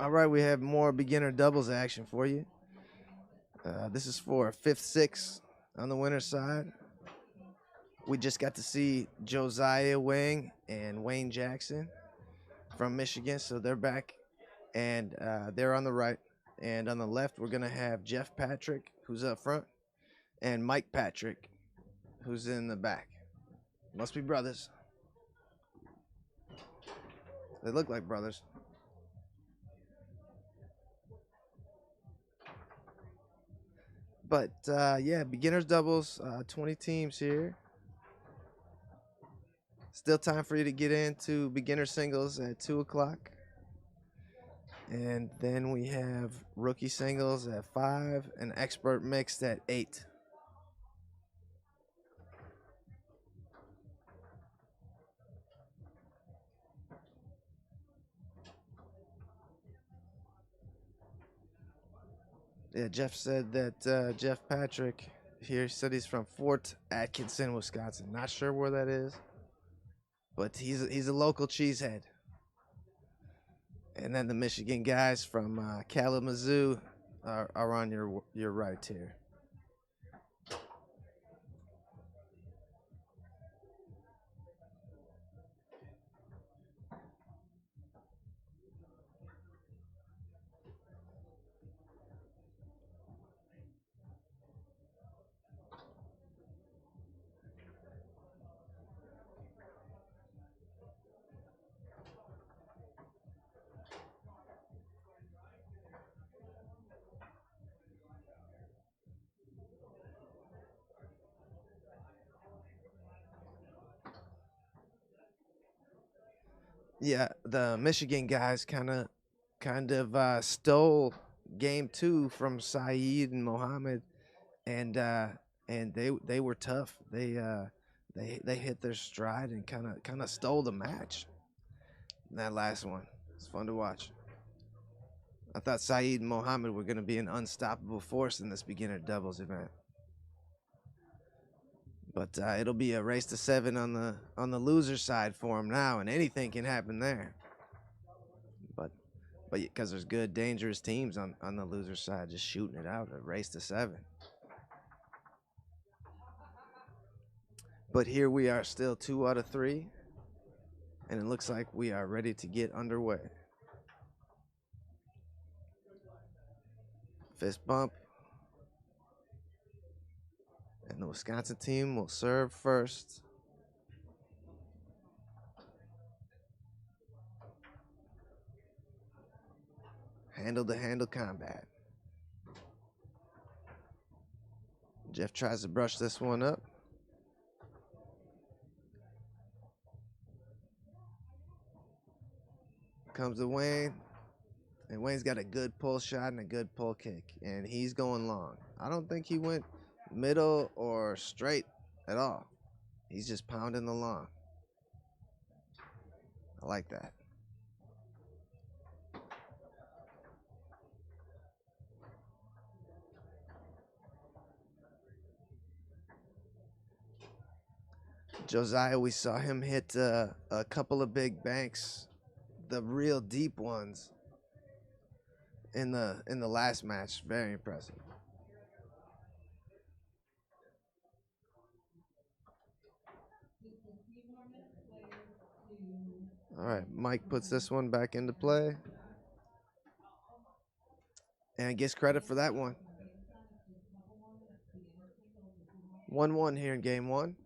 All right, we have more beginner doubles action for you. This is for fifth, six on the winner's side. We just got to see Josiah Wang and Wayne Jackson from Michigan, so they're back, and they're on the right. And on the left, we're gonna have Jeff Patrick, who's up front, and Mike Patrick, who's in the back. Must be brothers. They look like brothers. But yeah, beginners doubles, 20 teams here. Still time for you to get into beginner singles at 2 o'clock. And then we have rookie singles at 5 and expert mixed at 8. Yeah, Jeff said that Jeff Patrick here said he's from Fort Atkinson, Wisconsin. Not sure where that is, but he's a local cheesehead. And then the Michigan guys from Kalamazoo are on your right here. Yeah, the Michigan guys kind of stole game 2 from Saeed and Mohammed, and they were tough. They hit their stride and kind of stole the match. That last one, it's fun to watch. I thought Saeed and Mohammed were going to be an unstoppable force in this beginner doubles event, but it'll be a race to 7 on the loser side for them now, and anything can happen there. But because there's good, dangerous teams on the loser side, just shooting it out, a race to 7. But here we are, still 2 out of 3, and it looks like we are ready to get underway. Fist bump, and the Wisconsin team will serve first. Handle to handle combat. Jeff tries to brush this one up. Comes to Wayne, and Wayne's got a good pull shot and a good pull kick, and he's going long. I don't think he went middle or straight at all. He's just pounding the long. I like that. Josiah, we saw him hit a couple of big banks, the real deep ones, in the last match. Very impressive. All right, Mike puts this one back into play and gets credit for that one. 1-1 here in game 1.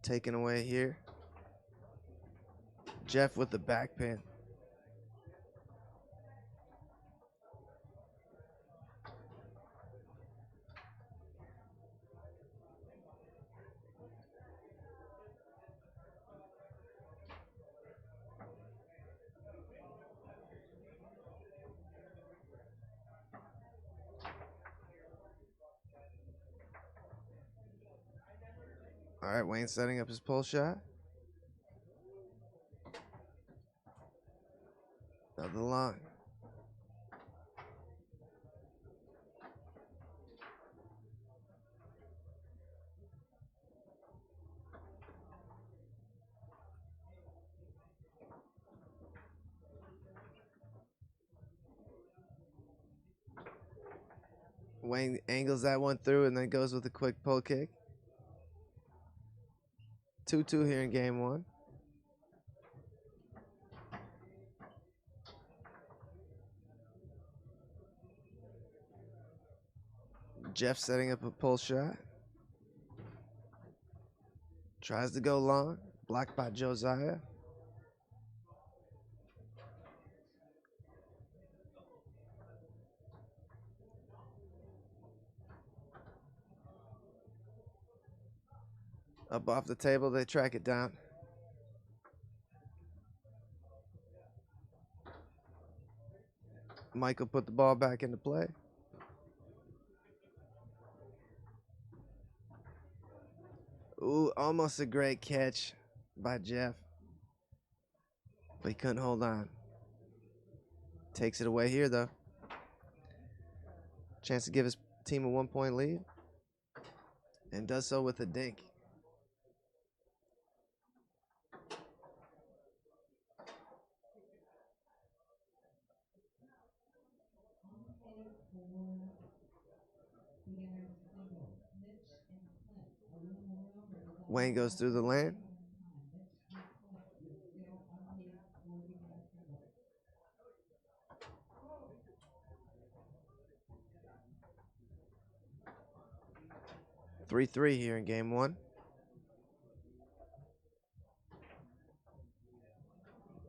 Taken away here. Jeff with the back pin. All right, Wayne setting up his pull shot. Another long. Wayne angles that one through and then goes with a quick pull kick. 2-2 here in game one. Jeff setting up a pull shot. Tries to go long. Blocked by Josiah. Up off the table, they track it down. Michael put the ball back into play. Ooh, almost a great catch by Jeff. But he couldn't hold on. Takes it away here, though. Chance to give his team a 1-point lead. And does so with a dink. Wayne goes through the lane. Three here in game one.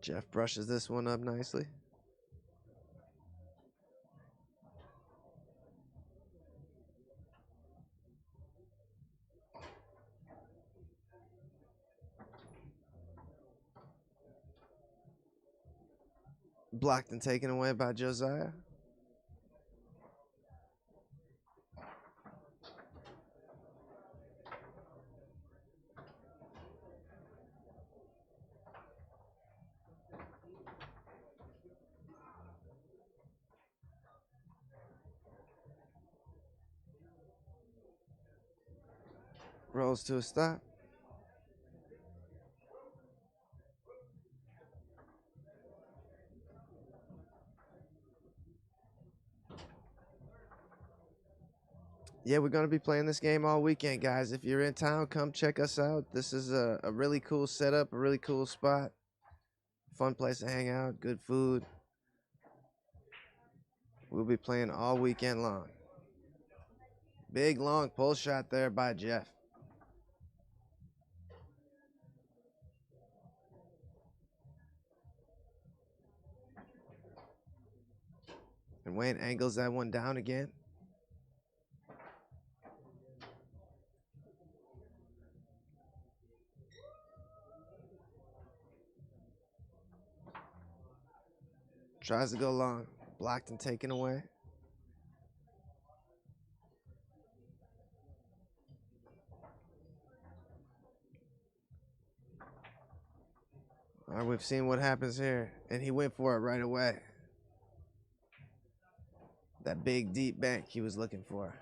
Jeff brushes this one up nicely. Blocked and taken away by Josiah. Rolls to a stop. Yeah, we're going to be playing this game all weekend, guys. If you're in town, come check us out. This is a really cool setup, a really cool spot. Fun place to hang out, good food. We'll be playing all weekend long. Big, long pull shot there by Jeff. And Wayne angles that one down again. Tries to go long. Blocked and taken away. All right, we've seen what happens here. And he went for it right away. That big, deep bank he was looking for.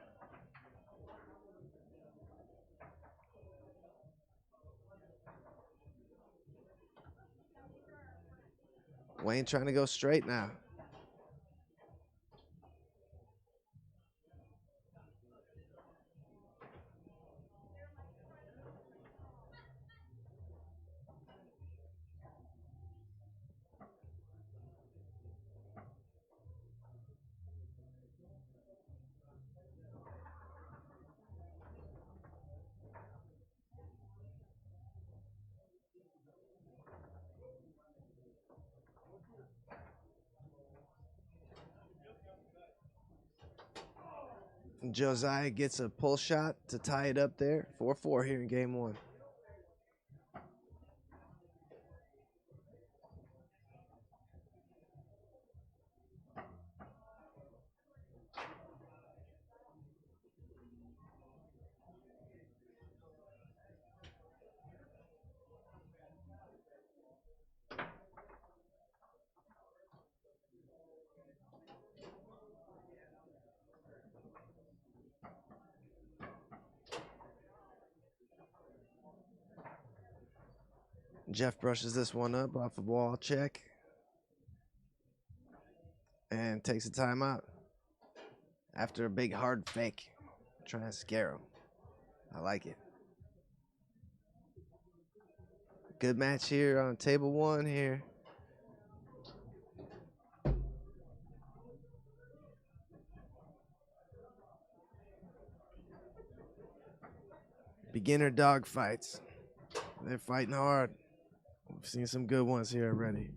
Wayne trying to go straight now. Josiah gets a pull shot to tie it up there. 4-4 here in game one. Jeff brushes this one up off a wall check and takes a timeout. after a big hard fake, trying to scare him. I like it. Good match here on table 1 here. Beginner dog fights. They're fighting hard. We've seen some good ones here already.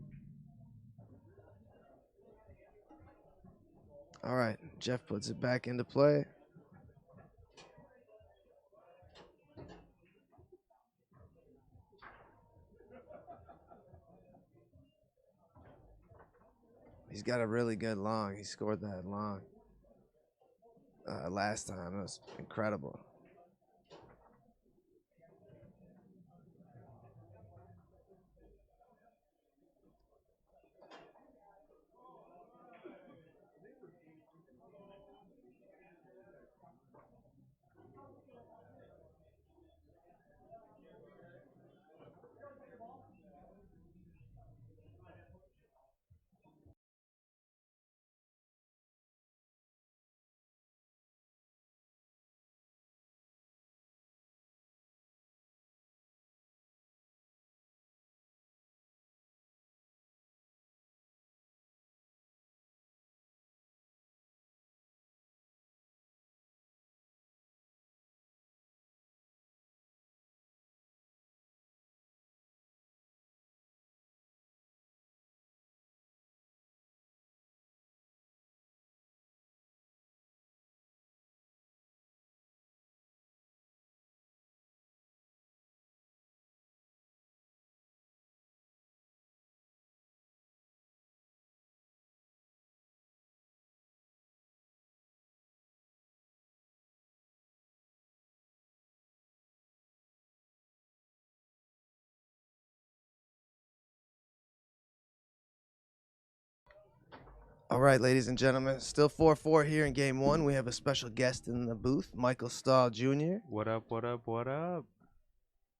All right, Jeff puts it back into play. He's got a really good long. He scored that long last time. It was incredible. All right, ladies and gentlemen, still 4-4 here in game 1. We have a special guest in the booth, Michael Stahl Jr. What up, what up, what up?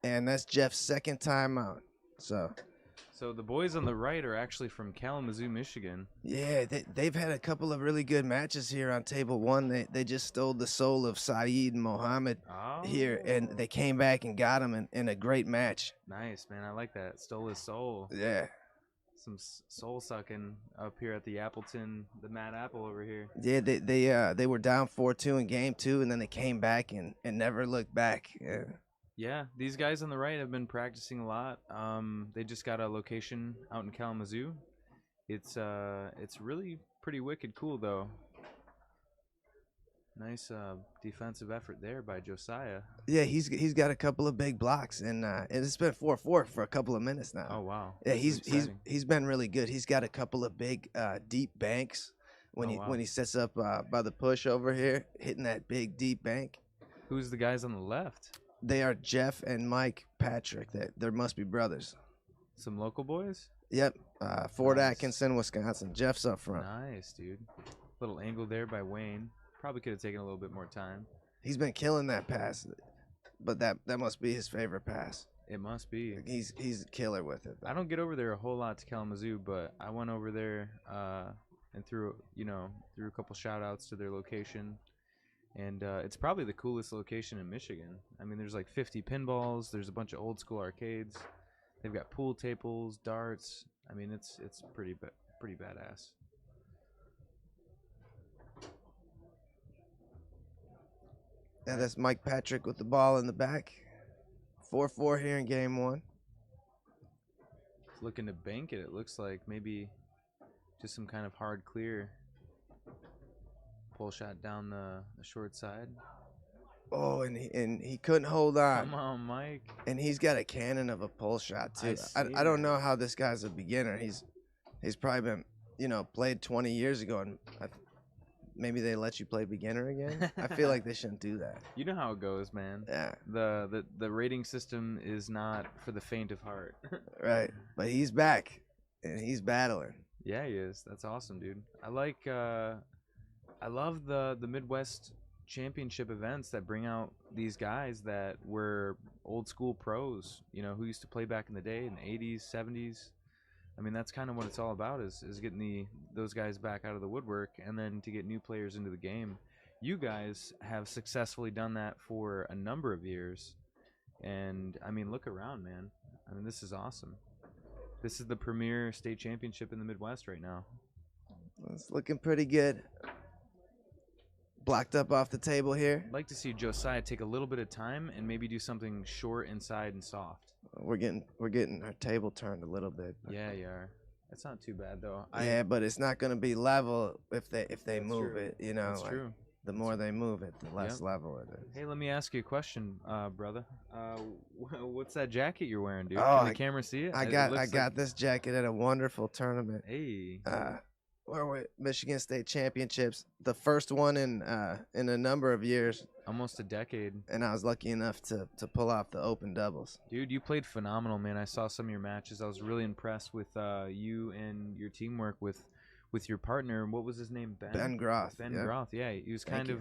And that's Jeff's second time out. So the boys on the right are actually from Kalamazoo, Michigan. Yeah, they've had a couple of really good matches here on table 1. They just stole the soul of Saeed and Mohammed here, and they came back and got him in a great match. Nice, man. I like that. Stole his soul. Yeah. Some soul sucking up here at the Appleton, the Mad Apple over here. Yeah, they were down 4-2 in game 2, and then they came back and never looked back. Yeah. Yeah, these guys on the right have been practicing a lot. They just got a location out in Kalamazoo. It's really pretty wicked cool though. Nice defensive effort there by Josiah. Yeah, he's got a couple of big blocks, and it's been 4-4 for a couple of minutes now. Oh wow! Yeah, he's been really good. He's got a couple of big deep banks when he sets up by the push over here, hitting that big deep bank. Who's the guys on the left? They are Jeff and Mike Patrick. They must be brothers. Some local boys. Yep, Fort Atkinson, Wisconsin. Jeff's up front. Nice, dude. Little angle there by Wayne. Probably could have taken a little bit more time. He's been killing that pass, but that must be his favorite pass. It must be. He's a killer with it. I don't get over there a whole lot to Kalamazoo, but I went over there and threw a couple shout outs to their location. And it's probably the coolest location in Michigan. I mean, there's like 50 pinballs. There's a bunch of old school arcades. They've got pool tables, darts. I mean, it's pretty badass. Yeah, that's Mike Patrick with the ball in the back. 4-4 here in game 1. He's looking to bank it. It looks like maybe just some kind of hard clear. Pull shot down the short side. Oh, and he couldn't hold on. Come on, Mike. And he's got a cannon of a pull shot too. I don't know how this guy's a beginner. He's probably been played 20 years ago, and maybe they let you play beginner again. I feel like they shouldn't do that. You know how it goes, man. Yeah. The rating system is not for the faint of heart. Right, but he's back and he's battling. Yeah, he is. That's awesome, dude. I love the Midwest Championship events that bring out these guys that were old school pros, who used to play back in the day in the 80s, 70s. I mean, that's kind of what it's all about is getting those guys back out of the woodwork and then to get new players into the game. You guys have successfully done that for a number of years. And, I mean, look around, man. I mean, this is awesome. This is the premier state championship in the Midwest right now. It's looking pretty good. Blocked up off the table here. I'd like to see Josiah take a little bit of time and maybe do something short, inside, and soft. We're getting our table turned a little bit. Yeah, you are. It's not too bad though. Yeah, but it's not going to be level if they That's move true. it. You know, That's true. The more they move it, the less level it is. Hey, let me ask you a question, brother. What's that jacket you're wearing, dude? Oh, Can the camera see it? I got this jacket at a wonderful tournament. Hey. Where we Michigan State Championships, the first one in a number of years, Almost a decade. and I was lucky enough to pull off the open doubles. Dude, you played phenomenal, man. I saw some of your matches. I was really impressed with you and your teamwork with your partner. What was his name? Ben Groth. Ben yep. Groth. Yeah, he was kind of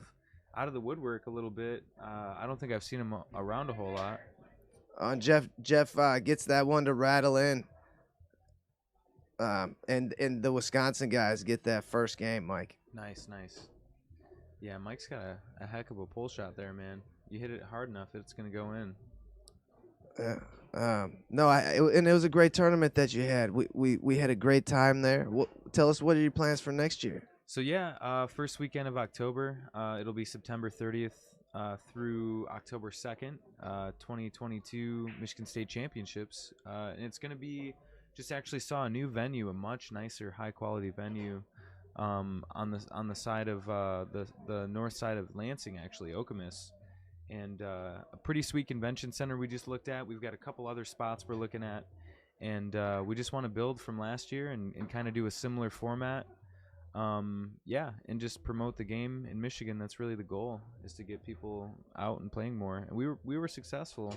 out of the woodwork a little bit. I don't think I've seen him around a whole lot. Jeff gets that one to rattle in. And the Wisconsin guys get that first game, Mike. Nice. Yeah, Mike's got a heck of a pull shot there, man. You hit it hard enough, it's going to go in. And it was a great tournament that you had. We had a great time there. Tell us, what are your plans for next year? So yeah, first weekend of October. It'll be September 30th through October 2nd, 2022 Michigan State Championships. And it's going to be, just actually saw a new venue, a much nicer, high quality venue on the side of the north side of Lansing, actually, Okemos. And a pretty sweet convention center we just looked at. We've got a couple other spots we're looking at. And we just want to build from last year and kind of do a similar format. And just promote the game in Michigan. That's really the goal, is to get people out and playing more. And we were successful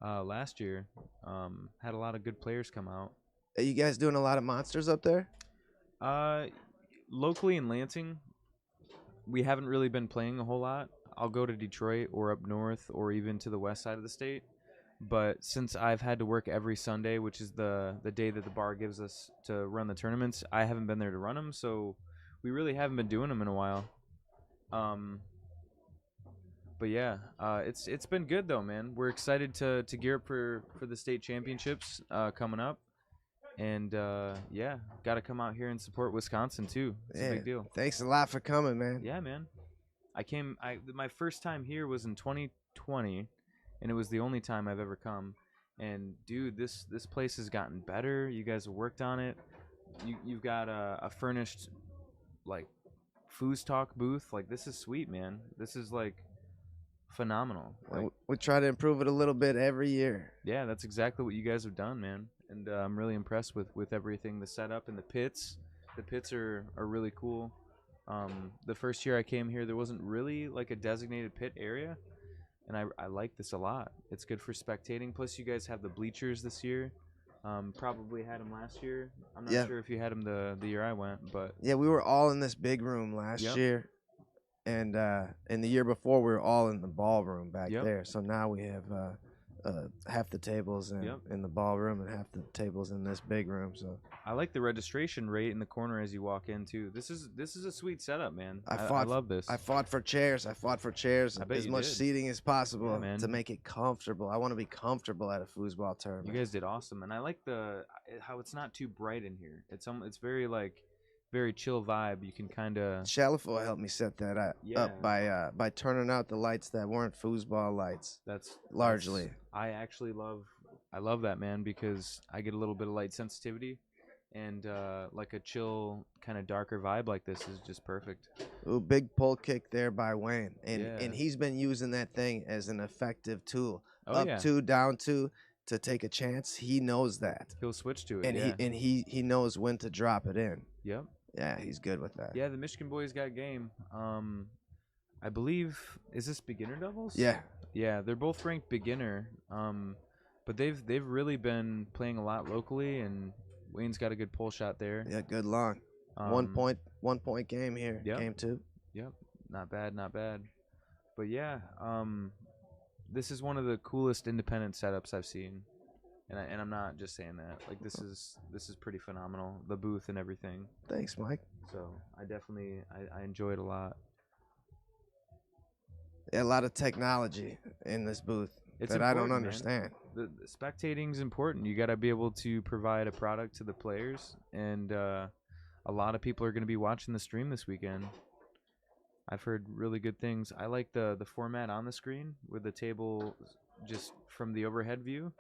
last year. Had a lot of good players come out. Are you guys doing a lot of monsters up there? Locally in Lansing, we haven't really been playing a whole lot. I'll go to Detroit or up north or even to the west side of the state. But since I've had to work every Sunday, which is the day that the bar gives us to run the tournaments, I haven't been there to run them. So we really haven't been doing them in a while. But yeah, it's been good though, man. We're excited to gear up for the state championships coming up. And got to come out here and support Wisconsin too. It's a big deal. Thanks a lot for coming, man. Yeah, man. My first time here was in 2020, and it was the only time I've ever come. And dude, this place has gotten better. You guys have worked on it. You've got a furnished like Foosball booth. Like, this is sweet, man. This is like phenomenal. Like, we try to improve it a little bit every year. Yeah, that's exactly what you guys have done, man. And I'm really impressed with everything, the setup and the pits. The pits are really cool. The first year I came here, there wasn't really like a designated pit area, and I like this a lot. It's good for spectating. Plus, you guys have the bleachers this year. Probably had them last year. I'm not sure if you had them the year I went, but yeah, we were all in this big room last year, and in the year before we were all in the ballroom back there. So now we have half the tables in the ballroom and half the tables in this big room. So I like the registration rate in the corner as you walk in too. This is a sweet setup, man. I love this. I fought for chairs. As much seating as possible to make it comfortable. I want to be comfortable at a foosball tournament. You guys did awesome, and I like how it's not too bright in here. It's very very chill vibe. You can kind of. Shalafo helped me set that up by turning out the lights that weren't foosball lights. That's largely. I actually love that, man, because I get a little bit of light sensitivity, and like a chill kind of darker vibe like this is just perfect. Ooh, big pull kick there by Wayne, and he's been using that thing as an effective tool. Up two, down two, to take a chance. He knows that. He'll switch to it, and he knows when to drop it in. Yep. Yeah, he's good with that. Yeah, the Michigan boys got game. I believe, is this beginner doubles? Yeah. Yeah, they're both ranked beginner. But they've really been playing a lot locally, and Wayne's got a good pull shot there. Yeah, good long. 1 point game here. Game two. Yep. Not bad. But yeah, this is one of the coolest independent setups I've seen. And I'm not just saying that. Like this is pretty phenomenal. The booth and everything. Thanks, Mike. So I definitely I enjoy it a lot. Yeah, a lot of technology in this booth It's that I don't important, man. understand. The spectating is important. You got to be able to provide a product to the players, and a lot of people are going to be watching the stream this weekend. I've heard really good things. I like the format on the screen with the table just from the overhead view,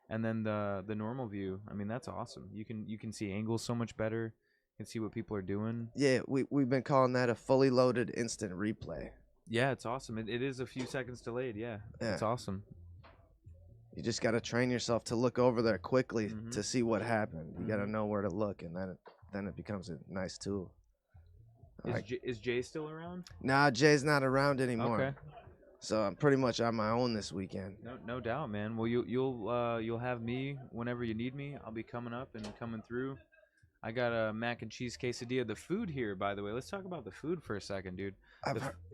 and then the normal view. I mean, that's awesome. You can see angles so much better. You can see what people are doing. Yeah, we've been calling that a fully loaded instant replay. Yeah, it's awesome. It is a few seconds delayed. Yeah, it's awesome. You just got to train yourself to look over there quickly to see what happened. You got to know where to look, and then it becomes a nice tool. Is Jay still around? Nah, Jay's not around anymore. Okay. So I'm pretty much on my own this weekend. No doubt, man. Well, you'll have me whenever you need me. I'll be coming up and coming through. I got a mac and cheese quesadilla. The food here, by the way, let's talk about the food for a second, dude.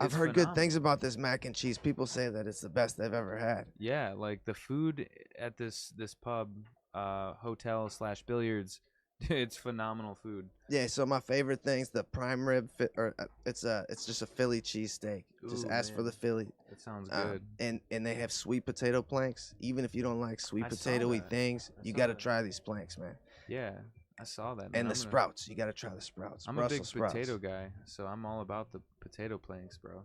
I've heard good things about this mac and cheese. People say that it's the best they've ever had. Yeah, like the food at this pub, hotel / billiards, it's phenomenal food. Yeah, so my favorite thing's the prime rib, it's just a Philly cheesesteak. Just ask for the Philly. That sounds good. And they have sweet potato planks. Even if you don't like sweet potato-y things, you got to try these planks, man. Yeah. I saw that. And the sprouts. You got to try the sprouts. I'm a big potato guy, so I'm all about the potato planks, bro.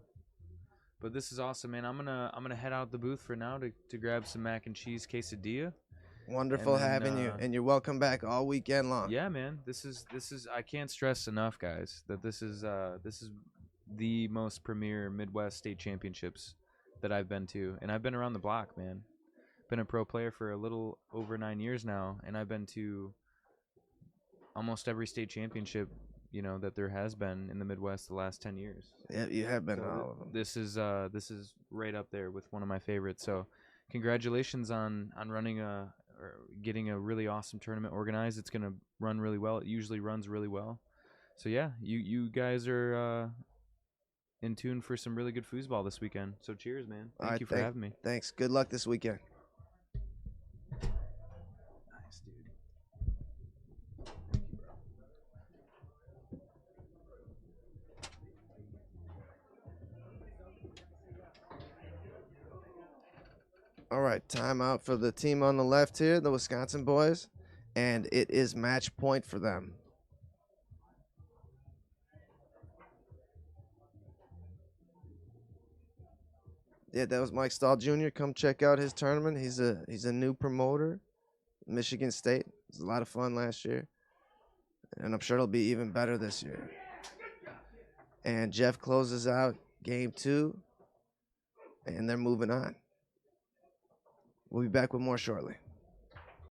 But this is awesome, man. I'm gonna head out the booth for now to grab some mac and cheese quesadilla. Wonderful having you, and you're welcome back all weekend long. Yeah, man. This is I can't stress enough, guys, that this is the most premier Midwest state championships that I've been to, and I've been around the block, man. Been a pro player for a little over 9 years now, and I've been to almost every state championship, that there has been in the Midwest the last 10 years. Yeah, you have been all of them. This is right up there with one of my favorites. So, congratulations on running or getting a really awesome tournament organized. It's gonna run really well. It usually runs really well. So yeah, you guys are in tune for some really good foosball this weekend. So cheers, man. Thank you for having me. Thanks. Good luck this weekend. All right, timeout for the team on the left here, the Wisconsin boys, and it is match point for them. Yeah, that was Mike Stahl Jr. Come check out his tournament. He's a new promoter, Michigan State. It was a lot of fun last year, and I'm sure it'll be even better this year. And Jeff closes out game 2, and they're moving on. We'll be back with more shortly.